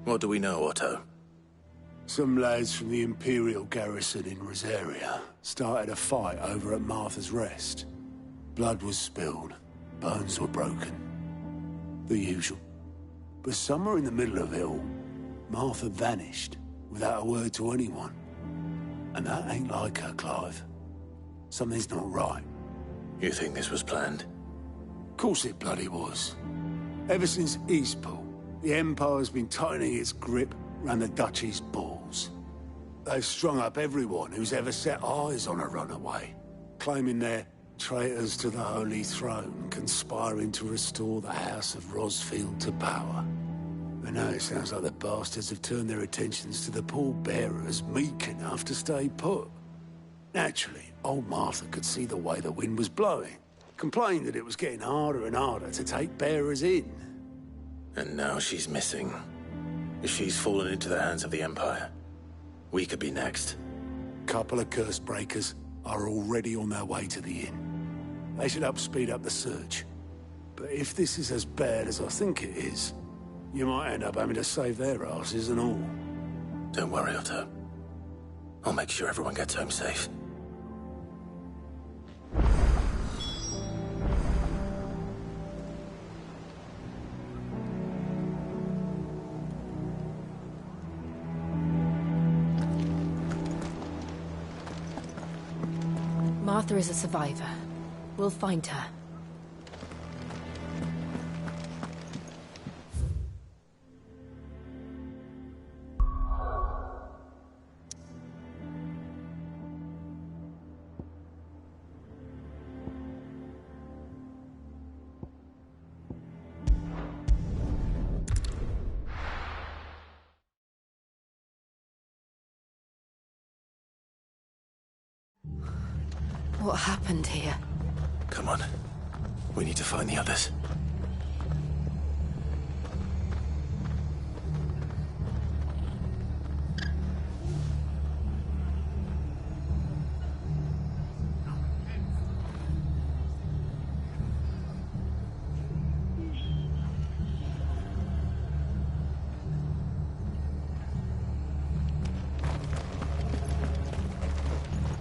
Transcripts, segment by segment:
What do we know, Otto? Some lads from the Imperial garrison in Rosaria started a fight over at Martha's Rest. Blood was spilled, bones were broken. The usual. But somewhere in the middle of it all, Martha vanished without a word to anyone. And that ain't like her, Clive. Something's not right. You think this was planned? Of course it bloody was. Ever since Eastpool, the Empire's been tightening its grip around the Duchy's balls. They've strung up everyone who's ever set eyes on a runaway, claiming they're traitors to the Holy Throne, conspiring to restore the House of Rosfield to power. And now it sounds like the bastards have turned their attentions to the pallbearers meek enough to stay put. Naturally, old Martha could see the way the wind was blowing, complained that it was getting harder and harder to take bearers in. And now she's missing. If she's fallen into the hands of the Empire, we could be next. Couple of curse breakers are already on their way to the inn. They should help speed up the search. But if this is as bad as I think it is, you might end up having to save their asses and all. Don't worry, Otto. I'll make sure everyone gets home safe. Martha is a survivor. We'll find her. What happened here? Come on. We need to find the others.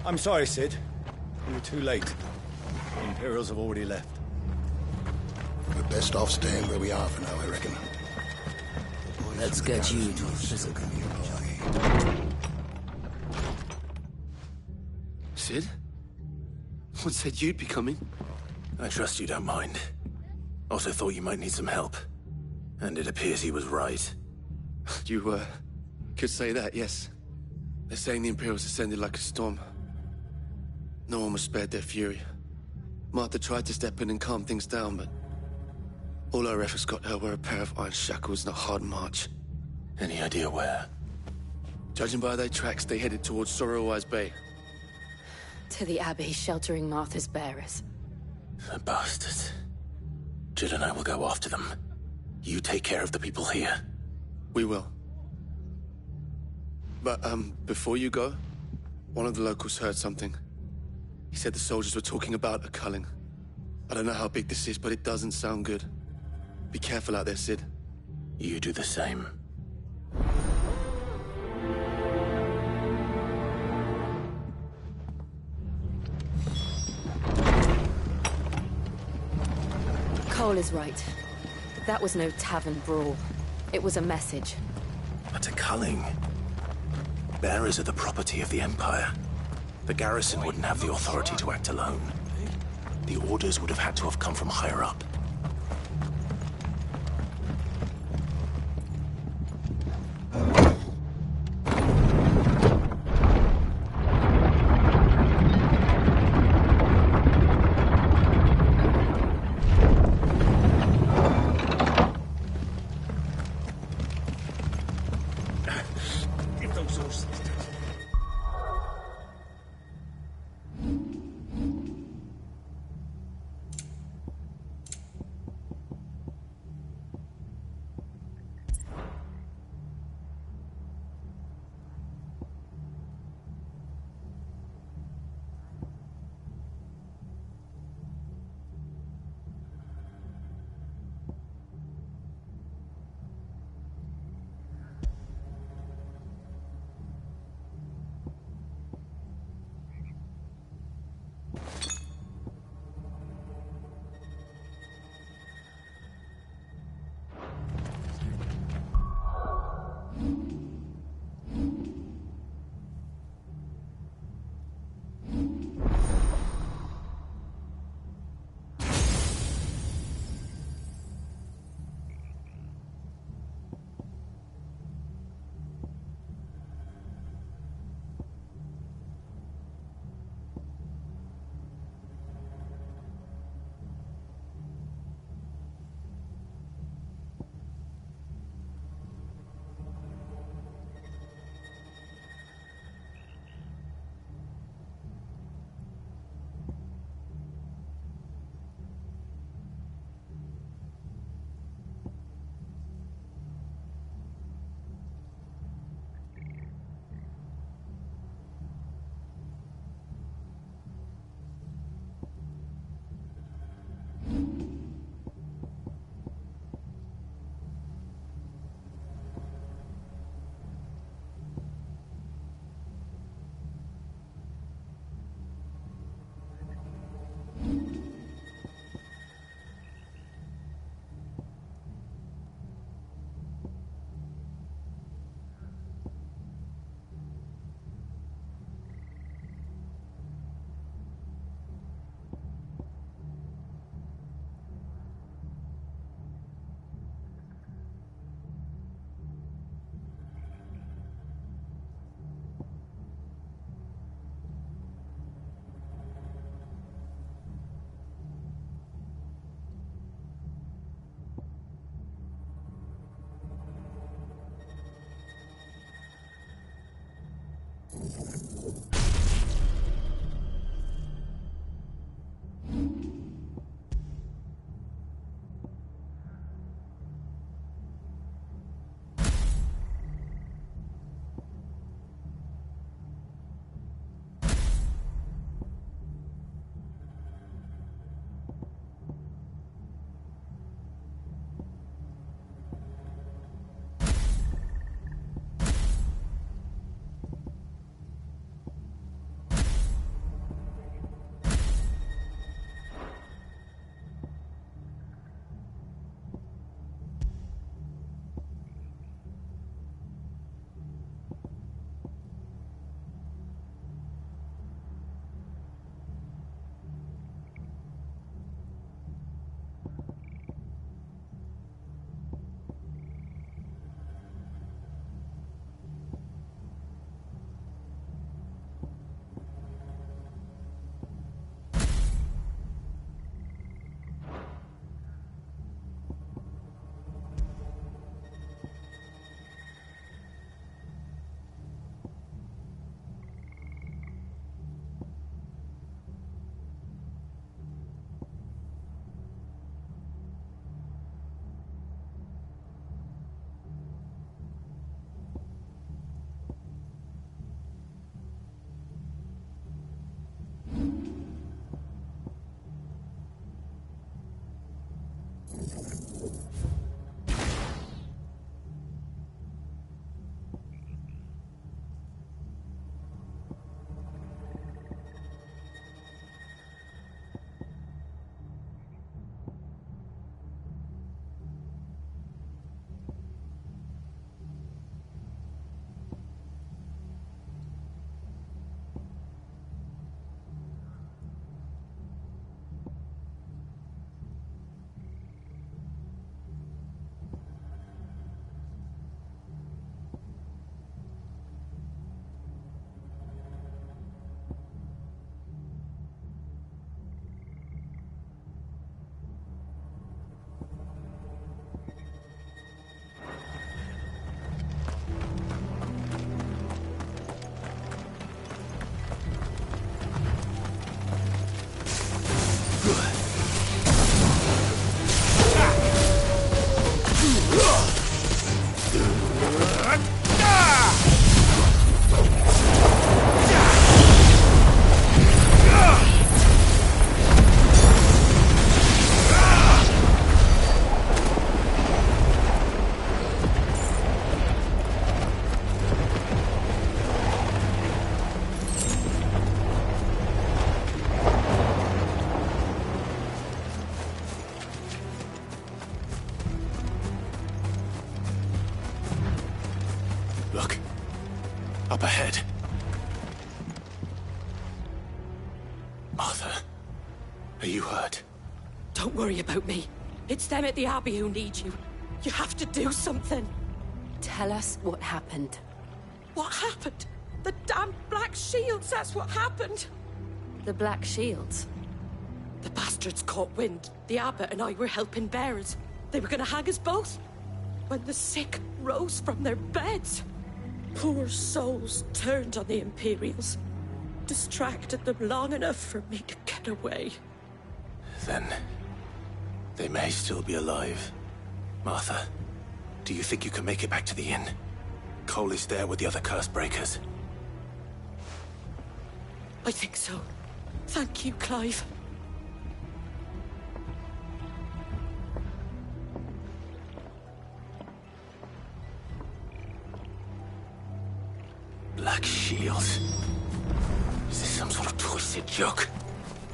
I'm sorry, Sid. We were too late. The Imperials have already left. We're best off staying where we are for now, I reckon. Let's get you to a physical. Sid? What said you'd be coming? I trust you don't mind. Also thought you might need some help. And it appears he was right. You, could say that, yes. They're saying the Imperials ascended like a storm. No one was spared their fury. Martha tried to step in and calm things down, but all our efforts got her were a pair of iron shackles and a hard march. Any idea where? Judging by their tracks, they headed towards Sorrowwise Bay. To the Abbey, sheltering Martha's bearers. The bastards. Jill and I will go after them. You take care of the people here. We will. But, before you go, one of the locals heard something. He said the soldiers were talking about a culling. I don't know how big this is, but it doesn't sound good. Be careful out there, Sid. You do the same. Cole is right. That was no tavern brawl. It was a message. But a culling. Bearers are the property of the Empire. The garrison wouldn't have the authority to act alone. The orders would have had to have come from higher up. Look. Up ahead. Martha, are you hurt? Don't worry about me. It's them at the Abbey who need you. You have to do something. Tell us what happened. What happened? The damn Black Shields, that's what happened. The Black Shields? The bastards caught wind. The Abbot and I were helping bearers. They were gonna hang us both. When the sick rose from their beds, poor souls turned on the Imperials. Distracted them long enough for me to get away. Then they may still be alive. Martha, do you think you can make it back to the inn? Cole is there with the other curse breakers. I think so. Thank you, Clive. Black Shields? Is this some sort of twisted joke?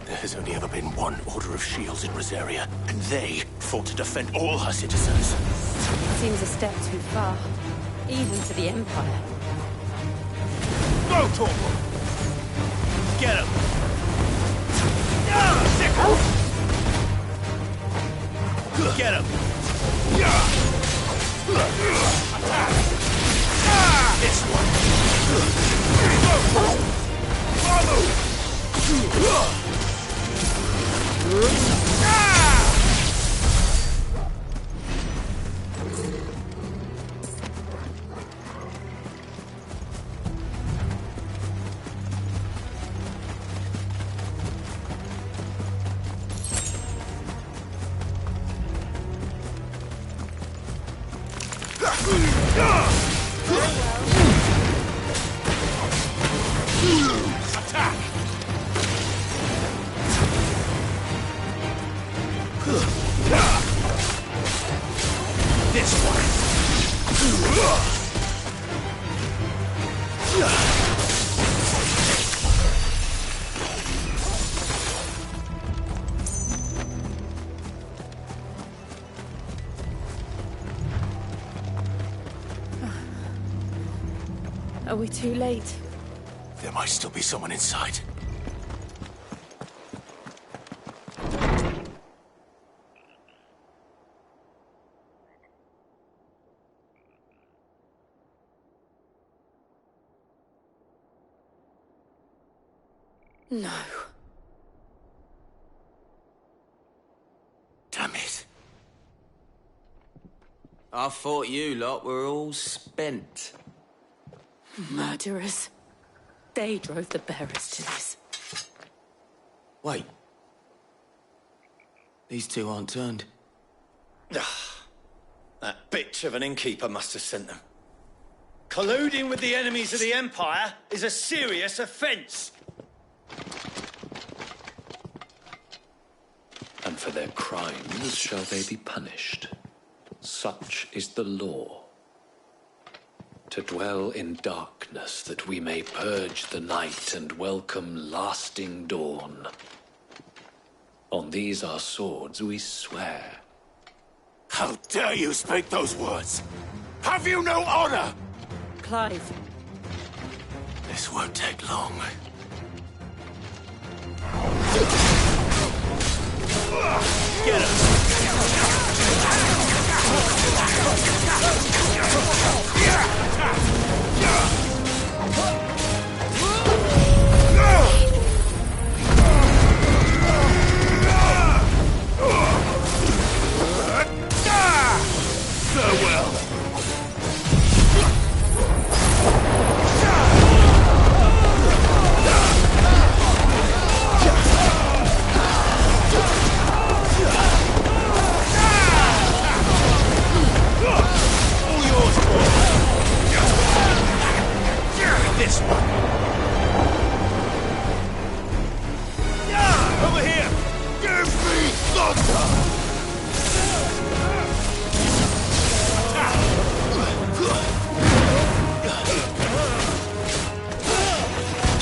There has only ever been one Order of Shields in Rosaria, and they fought to defend all her citizens. Seems a step too far, even for the Empire. Go, Torval! Get him! Get him! Attack! This one! Follow! Are we too late? There might still be someone inside. No. Damn it. I thought you lot were all spent. Murderers. They drove the bearers to this. Wait. These two aren't turned. That bitch of an innkeeper must have sent them. Colluding with the enemies of the Empire is a serious offence. And for their crimes shall they be punished. Such is the law. To dwell in darkness that we may purge the night and welcome lasting dawn. On these our swords we swear. How dare you speak those words? Have you no honor? Clive. This won't take long. Get him! Farewell. This one. Over here! Give me thunder!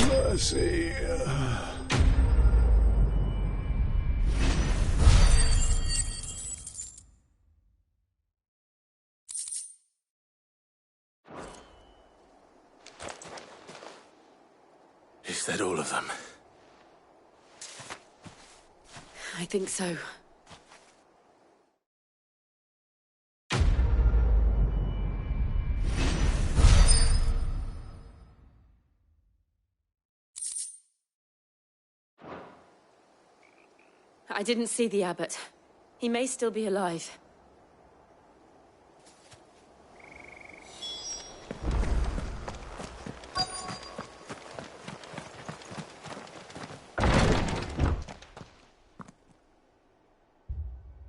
Mercy. Is that all of them? I think so. I didn't see the abbot. He may still be alive.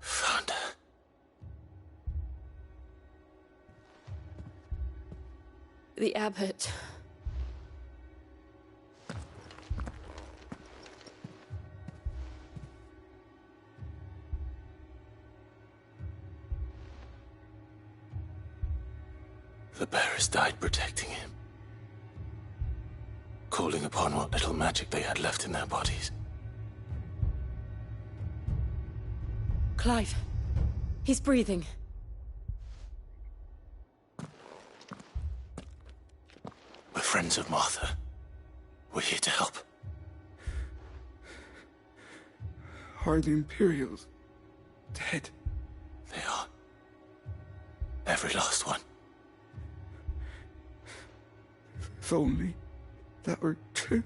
Found her. The abbot. The bearers died protecting him. Calling upon what little magic they had left in their bodies. Clive. He's breathing. We're friends of Martha. We're here to help. Are the Imperials dead? They are. Every last one. If only that were true.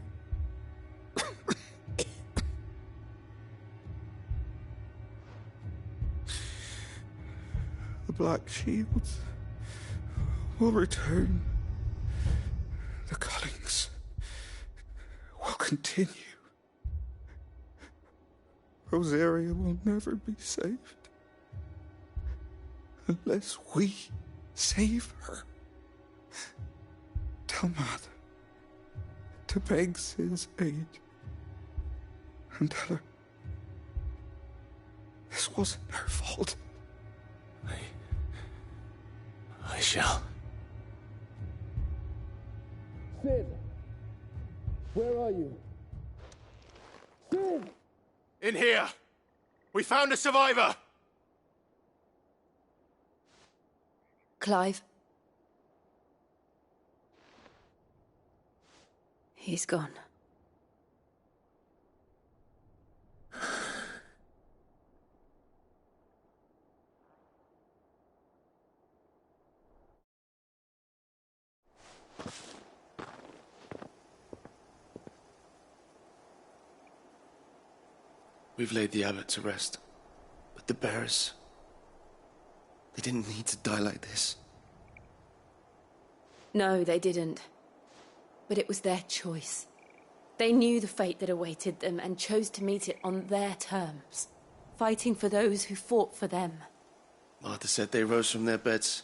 The Black Shields will return. The Cullings will continue. Rosaria will never be saved unless we save her. Tell Mother to beg Sid's aid and tell her this wasn't her fault. I shall. Sid! Where are you? Sid! In here! We found a survivor! Clive? He's gone. We've laid the abbot to rest. But the bearers... they didn't need to die like this. No, they didn't. But it was their choice. They knew the fate that awaited them and chose to meet it on their terms, fighting for those who fought for them. Martha said they rose from their beds,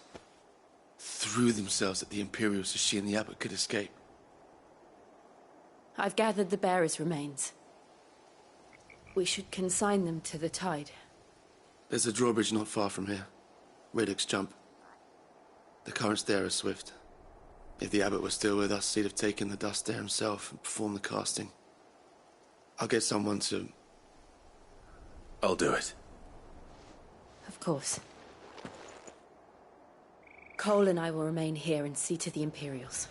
threw themselves at the Imperials so she and the abbot could escape. I've gathered the bearers' remains. We should consign them to the tide. There's a drawbridge not far from here. Radix jump. The currents there are swift. If the abbot was still with us, he'd have taken the dust there himself and performed the casting. I'll get someone to... I'll do it. Of course. Cole and I will remain here and see to the Imperials.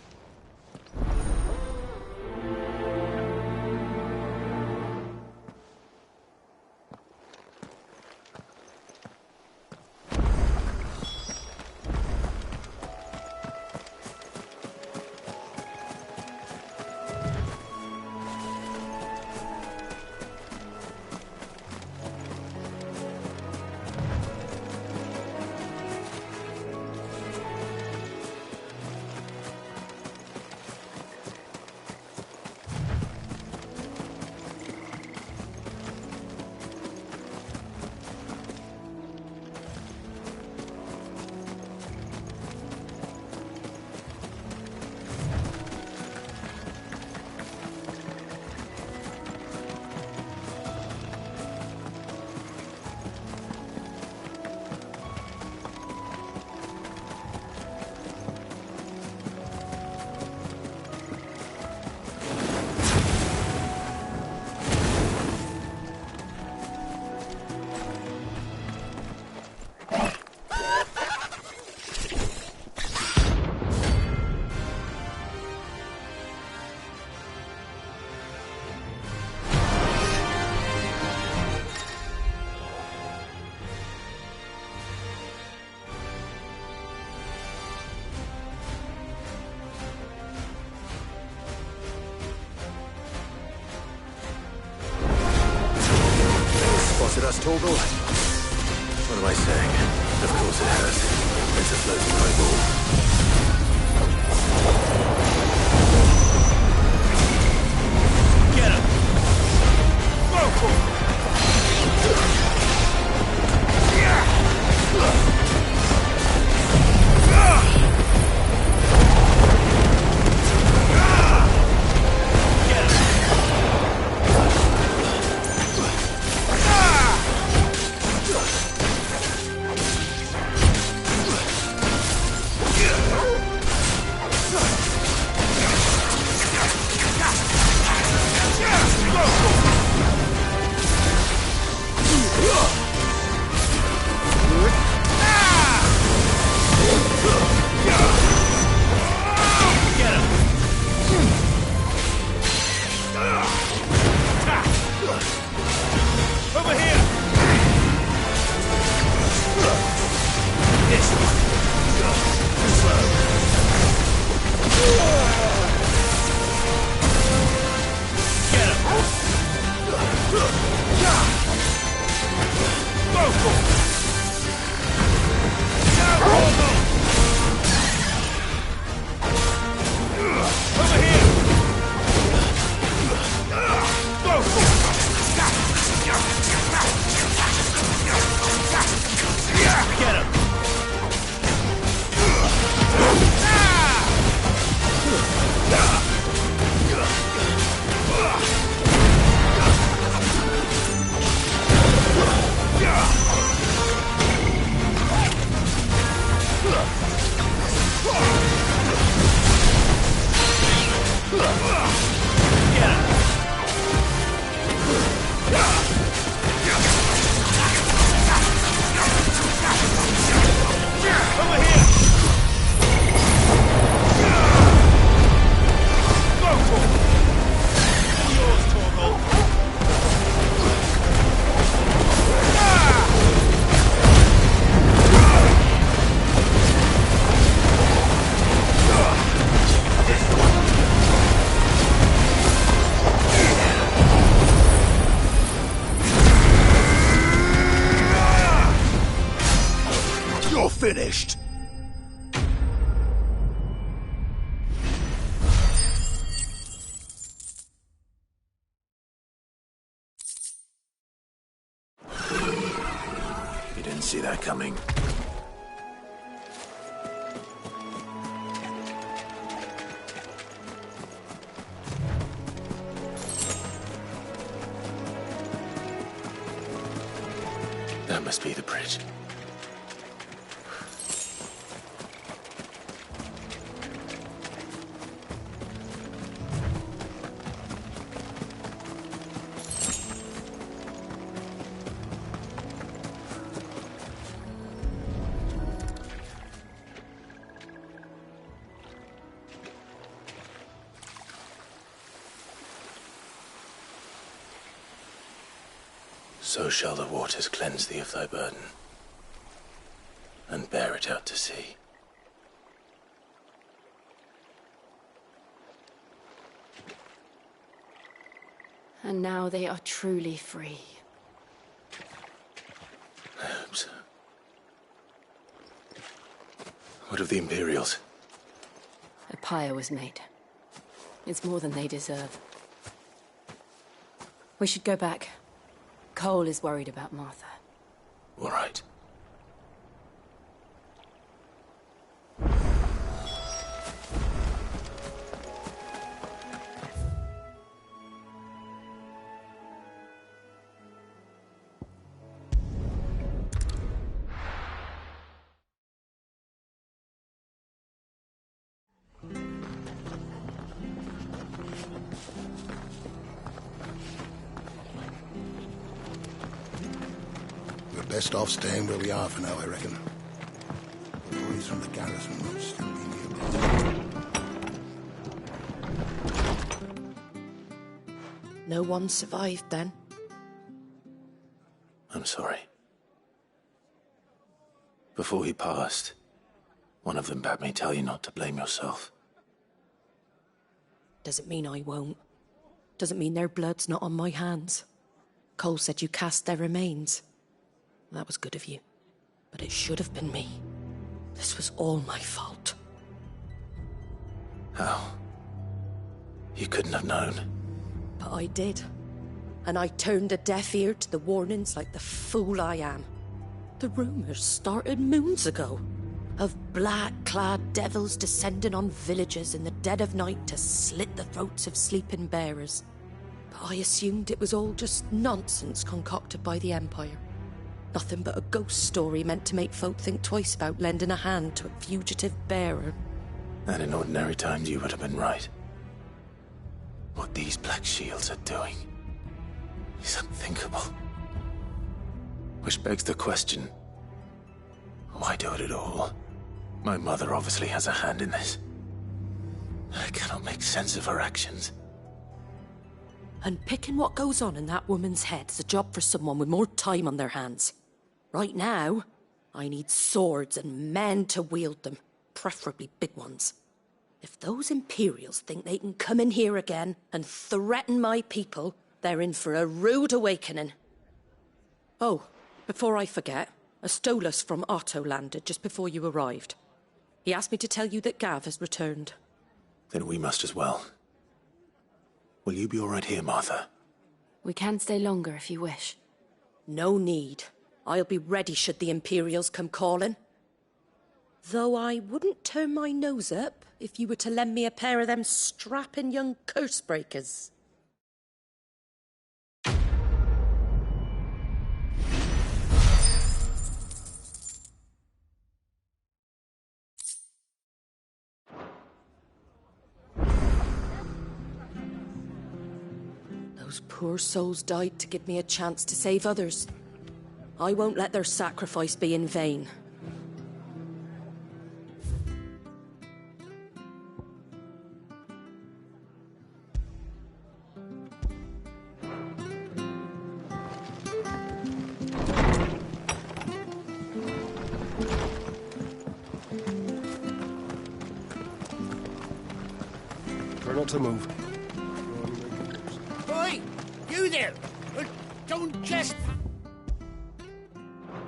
Spotted us, Torgal? What am I saying? Of course it has. It's a floating eyeball. Get him! Yeah! see that coming. That must be the bridge. So shall the waters cleanse thee of thy burden, and bear it out to sea. And now they are truly free. I hope so. What of the Imperials? A pyre was made. It's more than they deserve. We should go back. Cole is worried about Martha. All right. Best off staying where we are for now, I reckon. The boys from the garrison will still be nearby. No one survived then? I'm sorry. Before he passed, one of them bade me tell you not to blame yourself. Doesn't mean I won't. Doesn't mean their blood's not on my hands. Cole said you cast their remains. That was good of you. But it should have been me. This was all my fault. How? You couldn't have known. But I did. And I turned a deaf ear to the warnings like the fool I am. The rumours started moons ago. Of black-clad devils descending on villages in the dead of night to slit the throats of sleeping bearers. But I assumed it was all just nonsense concocted by the Empire. Nothing but a ghost story meant to make folk think twice about lending a hand to a fugitive bearer. And in ordinary times you would have been right. What these Black Shields are doing is unthinkable. Which begs the question, why do it at all? My mother obviously has a hand in this. I cannot make sense of her actions. Unpicking what goes on in that woman's head is a job for someone with more time on their hands. Right now, I need swords and men to wield them, preferably big ones. If those Imperials think they can come in here again and threaten my people, they're in for a rude awakening. Oh, before I forget, a Stolas from Otto landed just before you arrived. He asked me to tell you that Gav has returned. Then we must as well. Will you be all right here, Martha? We can stay longer if you wish. No need. I'll be ready should the Imperials come calling. Though I wouldn't turn my nose up if you were to lend me a pair of them strapping young curse-breakers. Those poor souls died to give me a chance to save others. I won't let their sacrifice be in vain. Try not to move. Oi! You there! Don't just...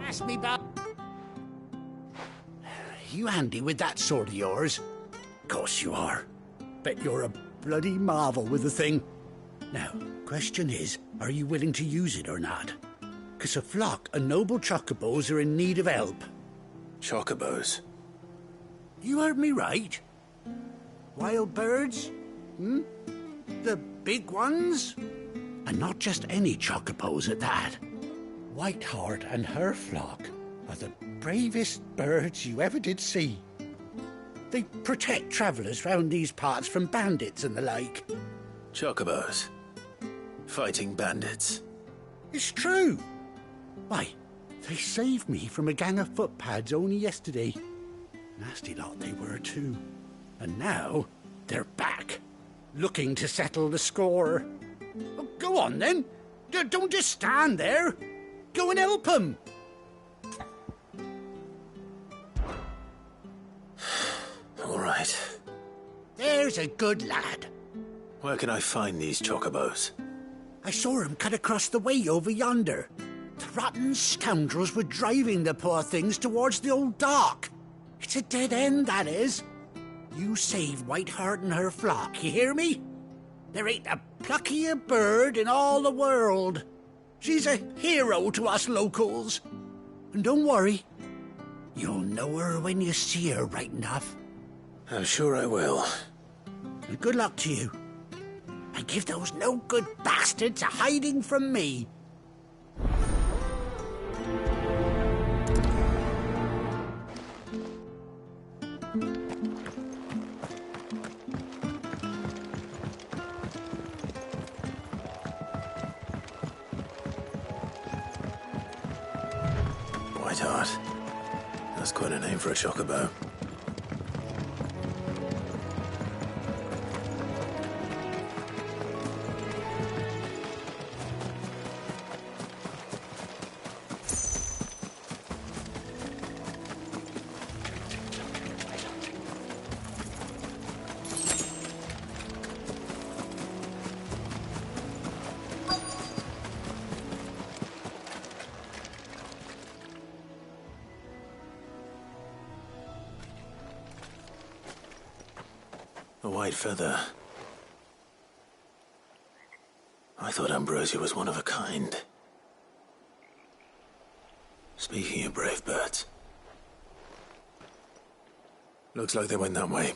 ask me about... You handy with that sword of yours? Course you are. Bet you're a bloody marvel with the thing. Now, question is, are you willing to use it or not? 'cause a flock of noble chocobos are in need of help. Chocobos? You heard me right. Wild birds? The big ones? And not just any chocobos at that. Whiteheart and her flock are the bravest birds you ever did see. They protect travellers round these parts from bandits and the like. Chocobos? Fighting bandits? It's true. Why, they saved me from a gang of footpads only yesterday. Nasty lot they were too. And now they're back, looking to settle the score. Oh, go on then. Don't just stand there. Go and help them. All right. There's a good lad. Where can I find these chocobos? I saw him cut across the way over yonder. The rotten scoundrels were driving the poor things towards the old dock. It's a dead end, that is. You save Whiteheart and her flock, you hear me? There ain't a pluckier bird in all the world. She's a hero to us locals. And don't worry, you'll know her when you see her right enough. I'm sure I will. And good luck to you. And give those no-good bastards a hiding from me. Whiteheart. That's quite a name for a chocobo. A white feather. I thought Ambrosia was one of a kind. Speaking of brave birds. Looks like they went that way.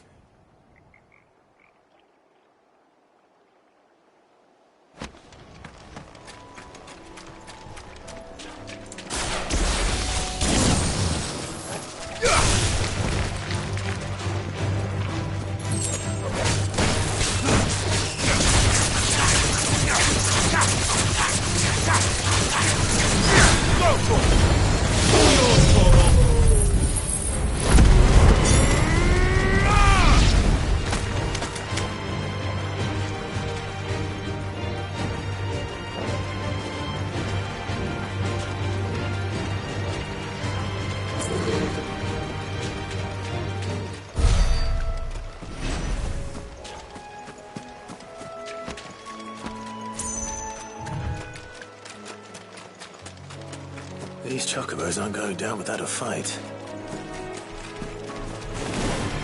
These chocobos aren't going down without a fight.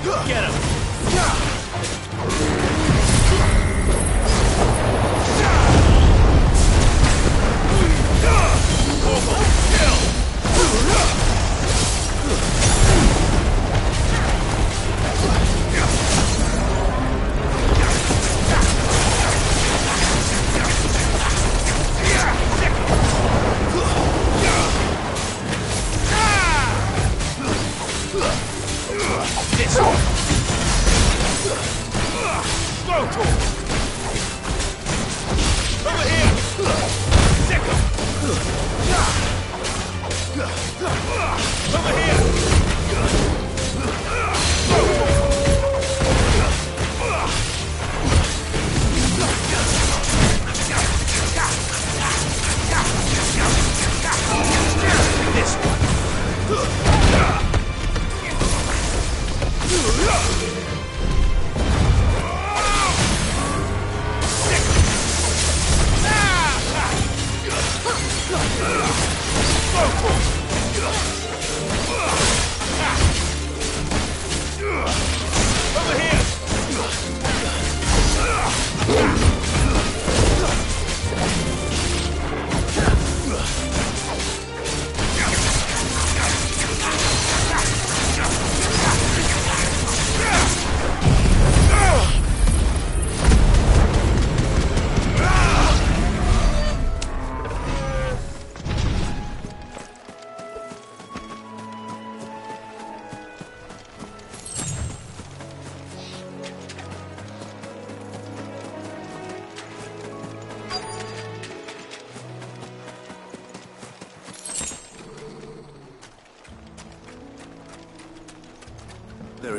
Get him! This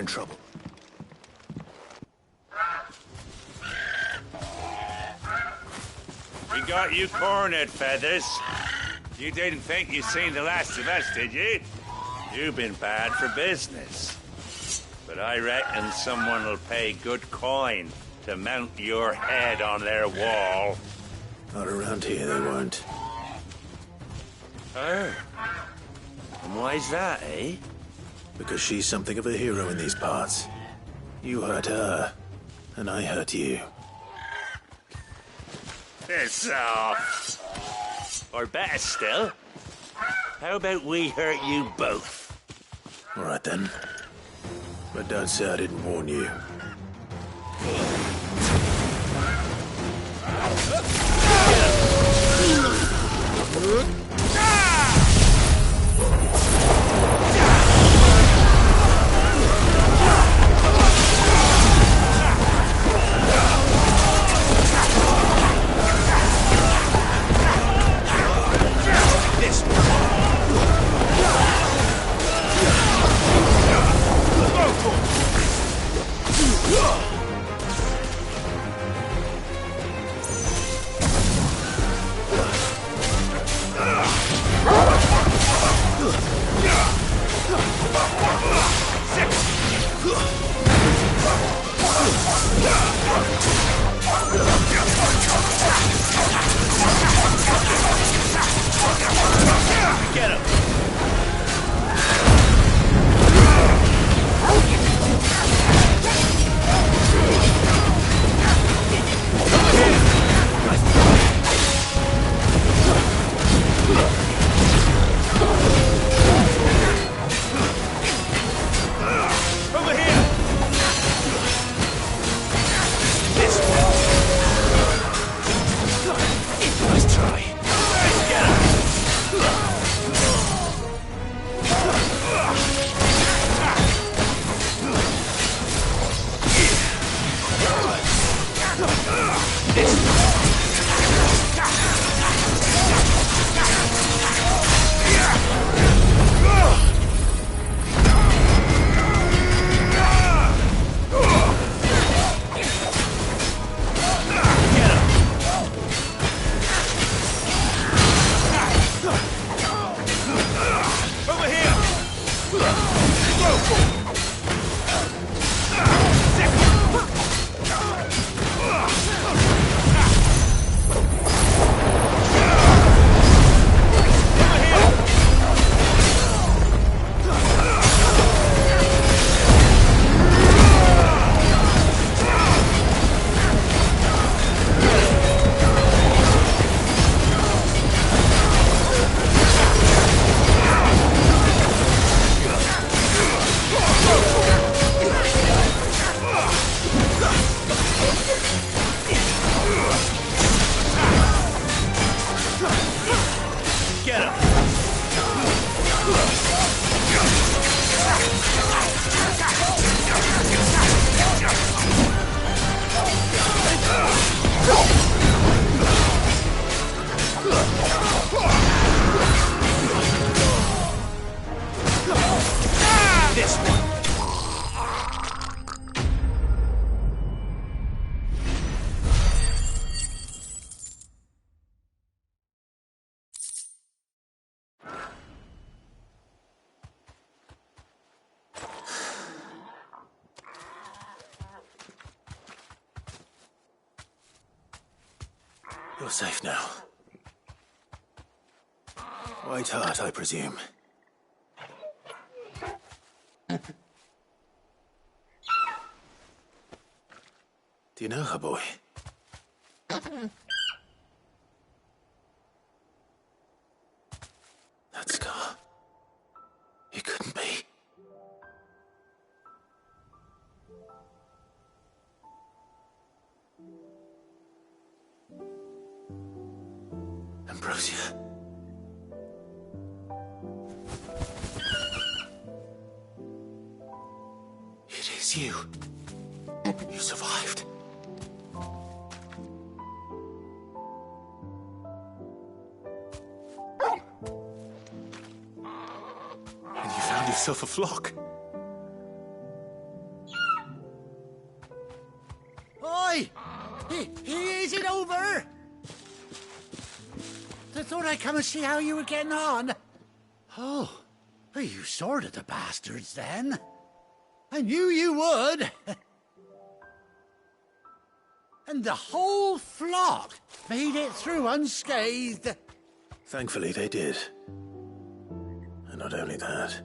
in trouble. We got you cornered, Feathers. You didn't think you'd seen the last of us, did you? You've been bad for business. But I reckon someone will pay good coin to mount your head on their wall. Not around here, they won't. Her? And why's that, eh? Because she's something of a hero in these parts. You hurt her, and I hurt you. Piss off. Or better still, how about we hurt you both? All right then. But don't say I didn't warn you. Get him! Over here! This one! Nice try. Get him! Over here! Get him! This one! You're safe now. White Hart, I presume. Do you know her, boy? That scar. It couldn't be. Ambrosia. It is you. You survived. And you found yourself a flock. Oi! Is it over? I thought I'd come and see how you were getting on. Oh, well, you sorted the bastards then. I knew you would. And the whole flock made it through unscathed. Thankfully, they did. And not only that.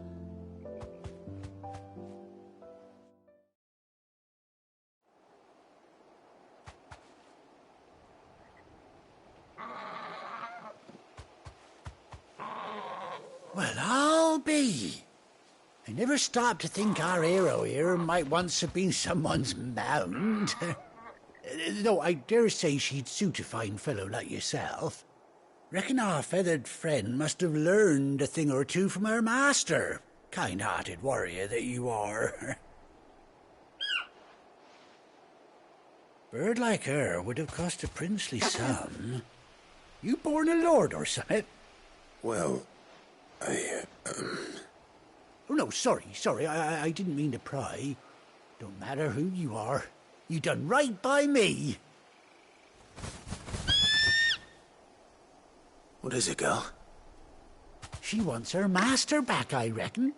Well, I'll be. I never stopped to think our hero here might once have been someone's mount. Though I dare say she'd suit a fine fellow like yourself. Reckon our feathered friend must have learned a thing or two from her master. Kind-hearted warrior that you are. Bird like her would have cost a princely sum. You born a lord or something? Well, Oh, no, sorry. I didn't mean to pry. Don't matter who you are. You done right by me. What is it, girl? She wants her master back, I reckon.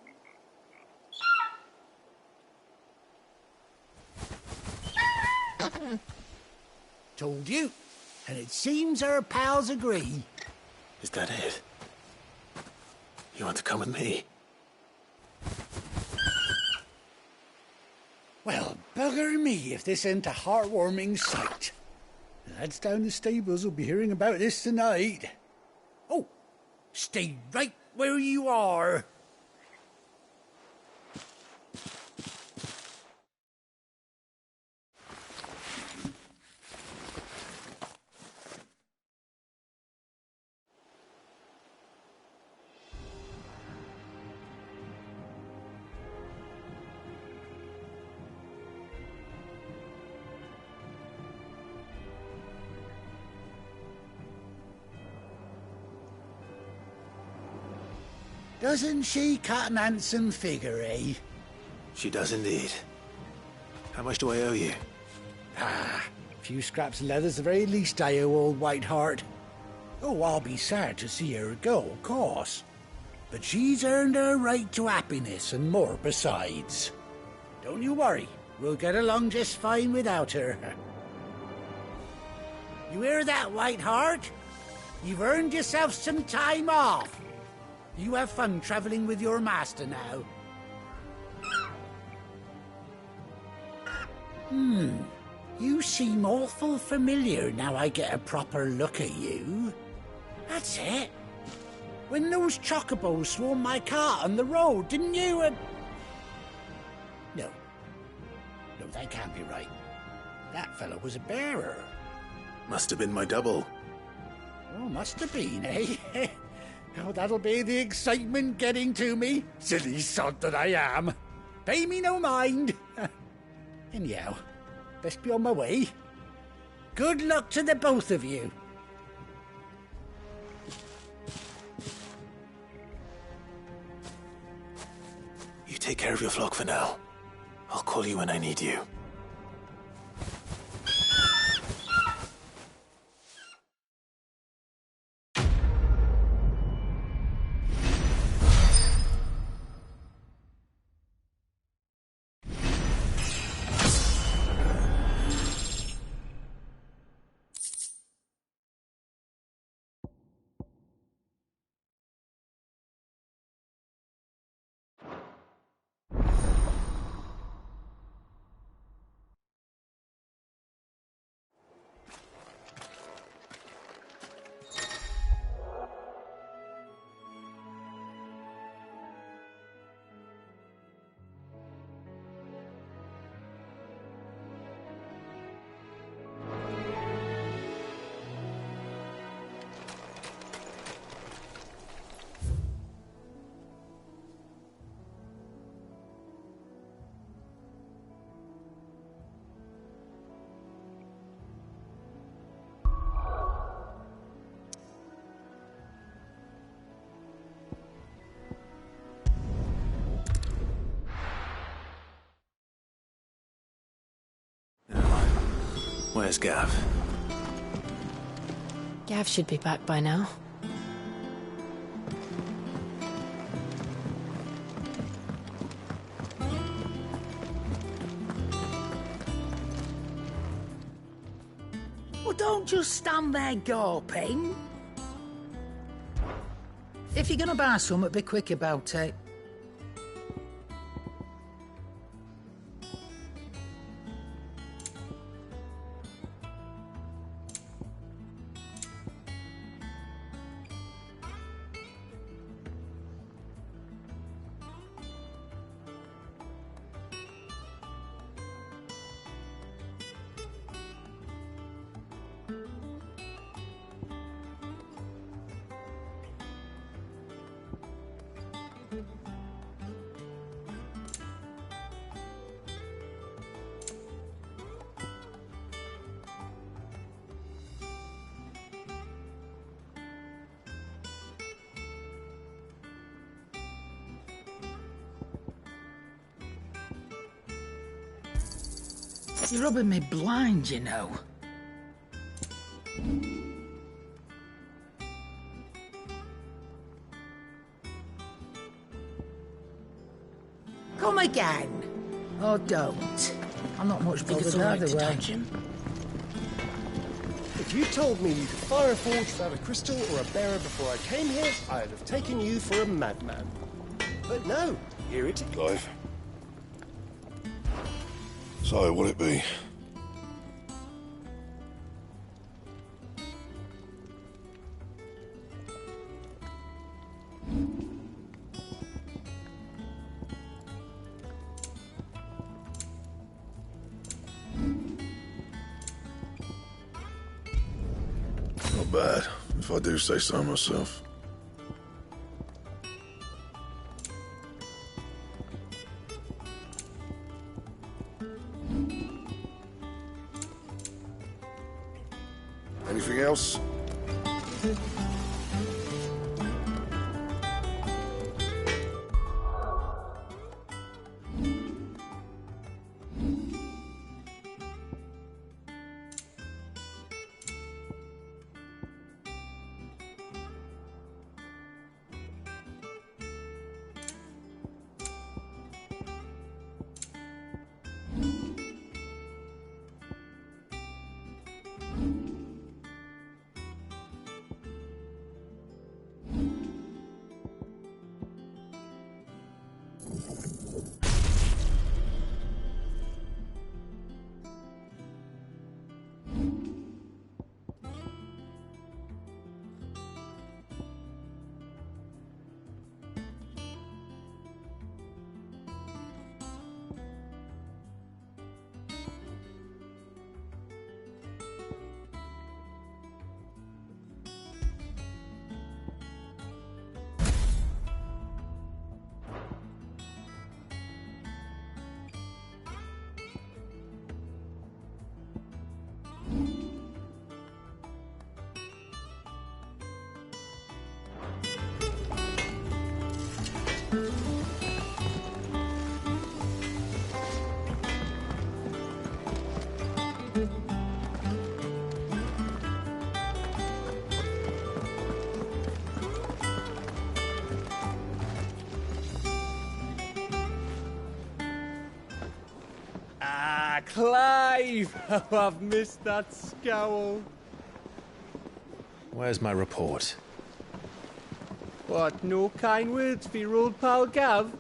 Told you. And it seems her pals agree. Is that it? You want to come with me? Well, bugger me if this ain't a heartwarming sight. The lads down the stables will be hearing about this tonight. Oh, stay right where you are. Doesn't she cut an handsome figure, eh? She does indeed. How much do I owe you? A few scraps of leather's the very least I owe old Whiteheart. Oh, I'll be sad to see her go, of course. But she's earned her right to happiness and more besides. Don't you worry, we'll get along just fine without her. You hear that, Whiteheart? You've earned yourself some time off. You have fun traveling with your master now. You seem awful familiar now I get a proper look at you. That's it. When those chocobos swarmed my cart on the road, didn't you? No, that can't be right. That fellow was a bearer. Must have been my double. Oh, must have been, eh? Oh, that'll be the excitement getting to me. Silly sod that I am. Pay me no mind. Anyhow, best be on my way. Good luck to the both of you. You take care of your flock for now. I'll call you when I need you. Where's Gav? Gav should be back by now. Well, don't just stand there gawping. If you're gonna buy something, be quick about it. You're rubbing me blind, you know. Come again. Or don't. I'm not much bothered either way. If you told me you could fire a forge without a crystal or a bearer before I came here, I'd have taken you for a madman. But no, here it is. Clive. So, what'll it be? Not bad, if I do say so myself. Anything else? Clive! Oh, I've missed that scowl. Where's my report? What, no kind words for your old pal Gav?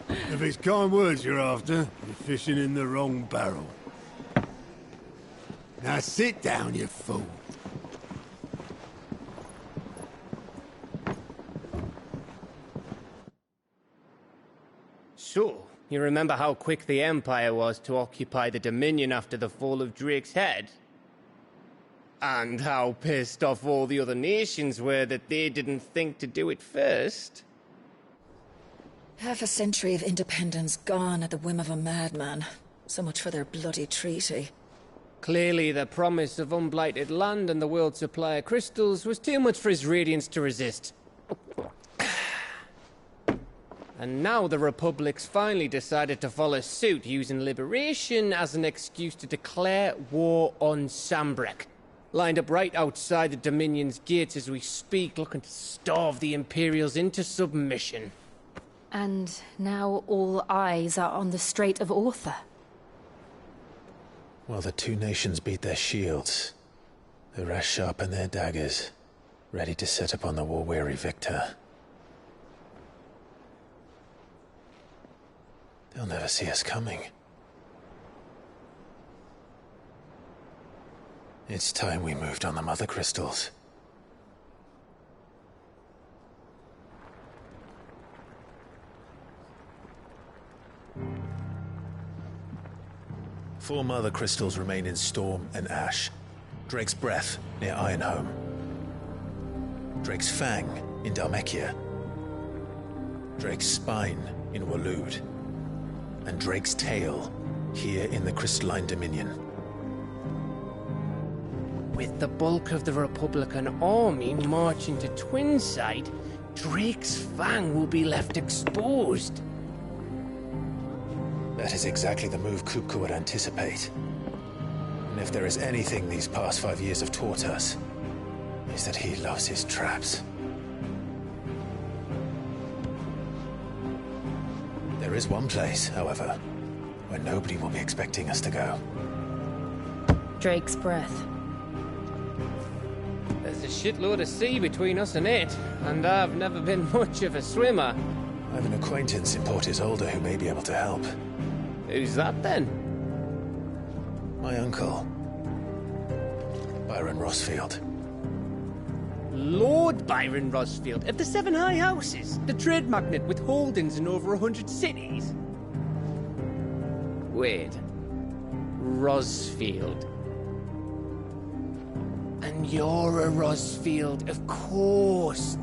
If it's kind words you're after, you're fishing in the wrong barrel. Now sit down, you fool. So, you remember how quick the Empire was to occupy the Dominion after the fall of Drake's head? And how pissed off all the other nations were that they didn't think to do it first? Half a century of independence gone at the whim of a madman. So much for their bloody treaty. Clearly, the promise of unblighted land and the world's supply of crystals was too much for his radiance to resist. And now the Republic's finally decided to follow suit, using liberation as an excuse to declare war on Sambrek. Lined up right outside the Dominion's gates as we speak, looking to starve the Imperials into submission. And now all eyes are on the Strait of Author. While the two nations beat their shields, the rest sharpen their daggers, ready to set upon the war-weary victor. They'll never see us coming. It's time we moved on the Mother Crystals. Four Mother Crystals remain in Storm and Ash. Drake's Breath, near Ironhome. Drake's Fang, in Dhalmekia. Drake's Spine, in Waloed. And Drake's Tail, here in the Crystalline Dominion. With the bulk of the Republican army marching to Twinside, Drake's Fang will be left exposed. That is exactly the move Kupka would anticipate. And if there is anything these past 5 years have taught us, is that he loves his traps. There is one place, however, where nobody will be expecting us to go. Drake's Breath. There's a shitload of sea between us and it, and I've never been much of a swimmer. I have an acquaintance in Port Isolde who may be able to help. Who's that then? My uncle, Byron Rosfield. Lord Byron Rosfield of the Seven High Houses, the trade magnate with holdings in over 100 cities. Wait, Rosfield. And you're a Rosfield, of course.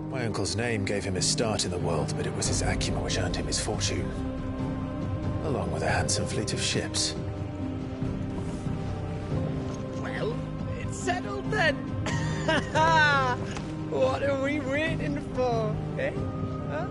My uncle's name gave him his start in the world, but it was his acumen which earned him his fortune. Along with a handsome fleet of ships. Well, it's settled then. What are we waiting for, eh? Huh?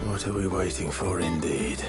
What are we waiting for, indeed?